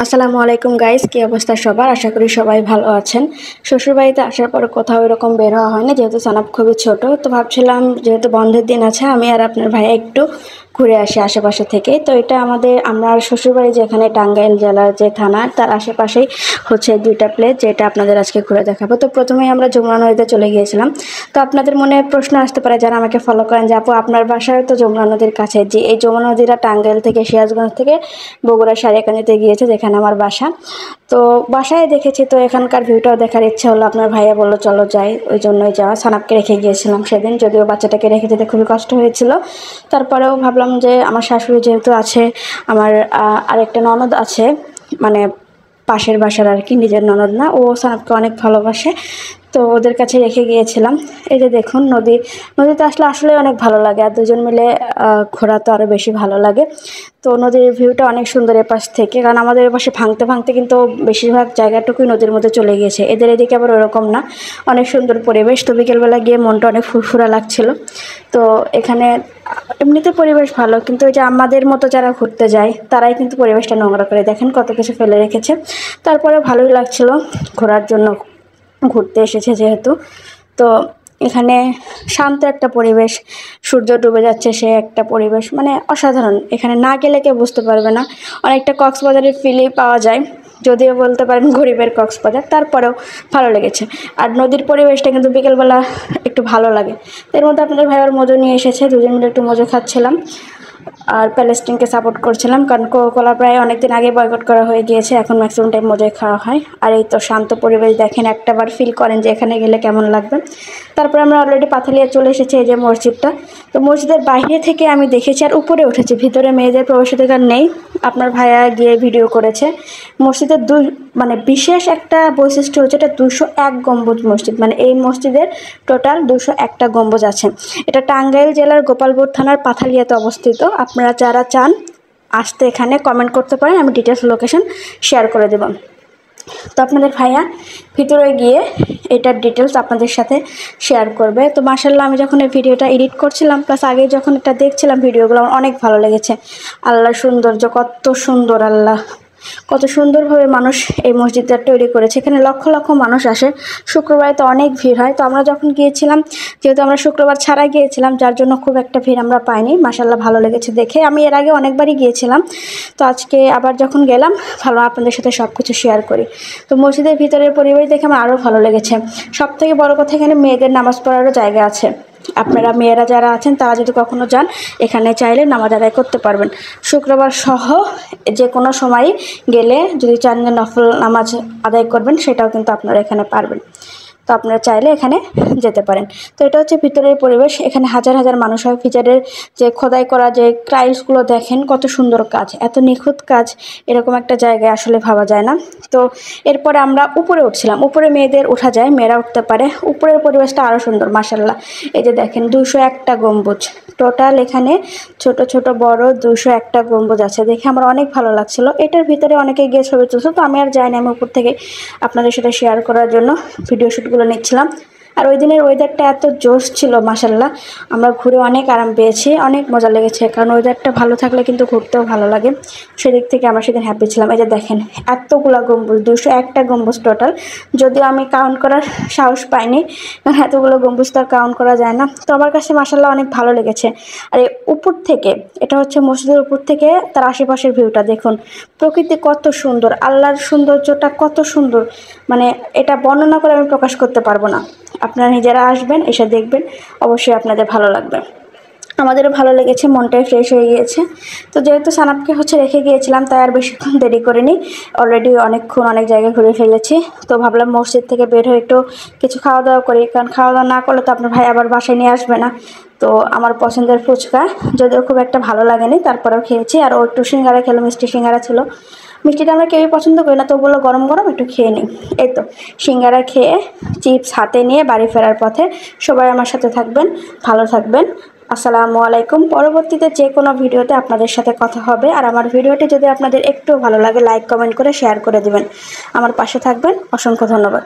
আসসালামু আলাইকুম গাইস, কি অবস্থা সবার? আশা করি সবাই ভালো আছেন। শ্বশুরবাড়িতে আসার পরে কোথাও এরকম বের হওয়া হয় না, যেহেতু সানাপ খুবই ছোট। তো ভাবছিলাম যেহেতু বন্ধের দিন আছে, আমি আর আপনার ভাই একটু ঘুরে আসি আশেপাশে থেকে। তো এটা আমার শ্বশুরবাড়ি যেখানে টাঙ্গাইল জেলার যে থানা, তার আশেপাশেই হচ্ছে দুইটা প্লেস, যেটা আপনাদের আজকে ঘুরে দেখাবো। তো প্রথমেই আমরা যমুনা নদীতে চলে গিয়েছিলাম। তো আপনাদের মনে প্রশ্ন আসতে পারে, যারা আমাকে ফলো করেন, যে আপু আপনার বাসায় তো যমুনা নদীর কাছে, যে এই যমুনা নদীটা টাঙ্গাইল থেকে সিরাজগঞ্জ থেকে বগুড়া সারিয়াকান্দিতে গিয়েছে, যেখানে আমার বাসা। তো বাসায় দেখেছি, তো এখানকার ভিউটাও দেখার ইচ্ছে হলো। আপনার ভাইয়া বললো চলো যাই, ওই জন্যই যাওয়া। সানাপকে রেখে গিয়েছিলাম সেদিন, যদিও বাচ্চাটাকে রেখে যেতে খুবই কষ্ট হয়েছিল। তারপরেও ভাবলাম যে আমার শাশুড়ি যেহেতু আছে, আমার আরেকটা ননদ আছে, মানে পাশের বাসার আর কি, নিজের ননদ না, ও সানাপকে অনেক ভালোবাসে। তো ওদের কাছে রেখে গিয়েছিলাম। এই যে দেখুন, নদীতে আসলে অনেক ভালো লাগে, আর দুজন মিলে ঘোরা তো আরও বেশি ভালো লাগে। তো নদীর ভিউটা অনেক সুন্দর এপাশ থেকে, কারণ আমাদের এপাশে ভাঙতে ভাঙতে কিন্তু বেশিরভাগ জায়গাটুকুই নদীর মধ্যে চলে গিয়েছে। এদের এদিকে আবার ওরকম না, অনেক সুন্দর পরিবেশ। তো বিকেলবেলা গিয়ে মনটা অনেক ফুরফুরা লাগছিল। তো এখানে এমনিতে পরিবেশ ভালো, কিন্তু ওই যে আমাদের মতো যারা ঘুরতে যায়, তারাই কিন্তু পরিবেশটা নোংরা করে। দেখেন কত কিছু ফেলে রেখেছে। তারপরে ভালোই লাগছিল ঘোরার জন্য, ঘুরতে এসেছে যেহেতু। তো এখানে শান্ত একটা পরিবেশ, সূর্য ডুবে যাচ্ছে, সে একটা পরিবেশ মানে অসাধারণ। এখানে না গেলে কেউ বুঝতে পারবে না। অনেকটা কক্সবাজারের ফিলই পাওয়া যায়, যদিও বলতে পারেন গরিবের কক্সবাজার, তারপরেও ভালো লেগেছে। আর নদীর পরিবেশটা কিন্তু বিকেলবেলা একটু ভালো লাগে। এর মধ্যে আপনাদের ভাইয়ের মজু নিয়ে এসেছে, দুজন মিলে একটু মজু খাচ্ছিলাম আর প্যালেস্টিনকে সাপোর্ট করছিলাম, কারণ কোকাকোলা প্রায় অনেকদিন আগে বয়কট করা হয়ে গিয়েছে, এখন ম্যাক্সিমাম টাইম মজাই খাওয়া হয়। আর এই তো শান্ত পরিবেশ দেখেন, একটাবার ফিল করেন যে এখানে গেলে কেমন লাগবে। তারপরে আমরা অলরেডি পাথালিয়া চলে এসেছি, এই যে মসজিদটা। তো মসজিদের বাইরে থেকে আমি দেখেছি, আর উপরে উঠেছি, ভিতরে মেয়েদের প্রবেশাধিকার নেই। আপনার ভাইয়া গিয়ে ভিডিও করেছে। মসজিদের মানে বিশেষ একটা বৈশিষ্ট্য হচ্ছে, এটা 201 গম্বুজ মসজিদ, মানে এই মসজিদের টোটাল 201টা গম্বুজ আছে। এটা টাঙ্গাইল জেলার গোপালপুর থানার পাথালিয়াতে অবস্থিত। আপনারা যারা চান আসতে, এখানে কমেন্ট করতে পারেন, আমি ডিটেলস লোকেশন শেয়ার করে দেব। তো আপনাদের ভাইয়া ভিতরে গিয়ে এটার ডিটেলস আপনাদের সাথে শেয়ার করবে। তো মাশাআল্লাহ, আমি যখন এই ভিডিওটা এডিট করছিলাম, প্লাস আগে যখন এটা দেখছিলাম ভিডিওগুলো, আমার অনেক ভালো লেগেছে। আল্লাহর সৌন্দর্য কত সুন্দর, আল্লাহ কত সুন্দরভাবে মানুষ এই মসজিদটা তৈরি করেছে। এখানে লক্ষ লক্ষ মানুষ আসে, শুক্রবারে তো অনেক ভিড় হয়। তো আমরা যখন গিয়েছিলাম, যেহেতু আমরা শুক্রবার ছাড়া গিয়েছিলাম, যার জন্য খুব একটা ভিড় আমরা পাইনি। মাশাআল্লাহ, ভালো লেগেছে দেখে। আমি এর আগে অনেকবারই গিয়েছিলাম, তো আজকে আবার যখন গেলাম, ভালো আপনাদের সাথে সব কিছু শেয়ার করি। তো মসজিদের ভিতরের পরিবেশ দেখে আমার আরও ভালো লেগেছে। সবথেকে বড় কথা, এখানে মেয়েদের নামাজ পড়ারও জায়গা আছে। আপনারা মেয়েরা যারা আছেন, তারা যদি কখনো যান, এখানে চাইলে নামাজ আদায় করতে পারবেন। শুক্রবার সহ যে কোনো সময় গেলে যদি চান যে নফল নামাজ আদায় করবেন, সেটাও কিন্তু আপনারা এখানে পারবেন। তো আপনারা চাইলে এখানে যেতে পারেন। তো এটা হচ্ছে ভিতরের পরিবেশ। এখানে হাজার হাজার মানুষ হয়। ফিচারের যে খোদাই করা যে টাইলসগুলো দেখেন, কত সুন্দর কাজ, এত নিখুঁত কাজ এরকম একটা জায়গায় আসলে ভাবা যায় না। তো এরপরে আমরা উপরে উঠছিলাম। উপরে মেয়েদের ওঠা যায়, মেয়েরা উঠতে পারে। উপরের পরিবেশটা আরও সুন্দর মাশাআল্লাহ। এই যে দেখেন, 201টা গম্বুজ টোটাল, এখানে ছোট ছোট বড় 201টা গম্বুজ আছে। দেখে আমার অনেক ভালো লাগছিল। এটার ভিতরে অনেকে গিয়ে ছবি তুলছে, তো আমি আর যাইনি। আমি উপর থেকে আপনাদের সাথে শেয়ার করার জন্য ভিডিও শ্যুটগুলো নিচ্ছিলাম। আর ওই দিনের ওয়েদারটা এত জোশ ছিল মাশাআল্লাহ, আমরা ঘুরে অনেক আরাম পেয়েছি, অনেক মজা লেগেছে। কারণ ওয়েদারটা ভালো থাকলে কিন্তু ঘুরতেও ভালো লাগে, সেদিক থেকে আমরা সেদিন হ্যাপি ছিলাম। এই যে দেখেন, এতগুলা গম্বুজ, 201টা গম্বুজ টোটাল। যদিও আমি কাউন্ট করার সাহস পাইনি, কারণ এতগুলো গম্বুজ তো আর কাউন্ট করা যায় না। তো আমার কাছে মাশাআল্লাহ অনেক ভালো লেগেছে। আর এই উপর থেকে, এটা হচ্ছে মসজিদের উপর থেকে তার আশেপাশের ভিউটা দেখুন, প্রকৃতি কত সুন্দর, আল্লাহর সৌন্দর্যটা কত সুন্দর, মানে এটা বর্ণনা করে আমি প্রকাশ করতে পারবো না। আপনারা নিজেরা আসবেন, এসে দেখবেন, অবশ্যই আপনাদের ভালো লাগবে। আমাদেরও ভালো লেগেছে, মনটাই ফ্রেশ হয়ে গিয়েছে। তো যেহেতু সানাপকে রেখে গিয়েছিলাম, তাই আর বেশিক্ষণ দেরি করিনি, অলরেডি অনেকক্ষণ অনেক জায়গায় ঘুরে ফেলেছি। তো ভাবলাম মসজিদ থেকে বের হয়ে একটু কিছু খাওয়া দাওয়া করি, কারণ খাওয়া দাওয়া না করলে তো আপনার ভাই আবার বাসায় নিয়ে আসবে না। তো আমার পছন্দের ফুচকা, যদিও খুব একটা ভালো লাগেনি, তারপরেও খেয়েছি। আর ও একটু সিঙ্গারা খেলো, মিষ্টি সিঙ্গারা ছিল। মিষ্টিটা আমরা কেউই পছন্দ করি না, তো বললো গরম গরম একটু খেয়ে নিই। এই তো সিঙ্গারা খেয়ে চিপস হাতে নিয়ে বাড়ি ফেরার পথে। সবাই আমার সাথে থাকবেন, ভালো থাকবেন। আসসালামু আলাইকুম। পরবর্তীতে যে কোনো ভিডিওতে আপনাদের সাথে কথা হবে। আর আমার ভিডিওটি যদি আপনাদের একটু ভালো লাগে, লাইক কমেন্ট করে শেয়ার করে দিবেন। আমার পাশে থাকবেন। অসংখ্য ধন্যবাদ।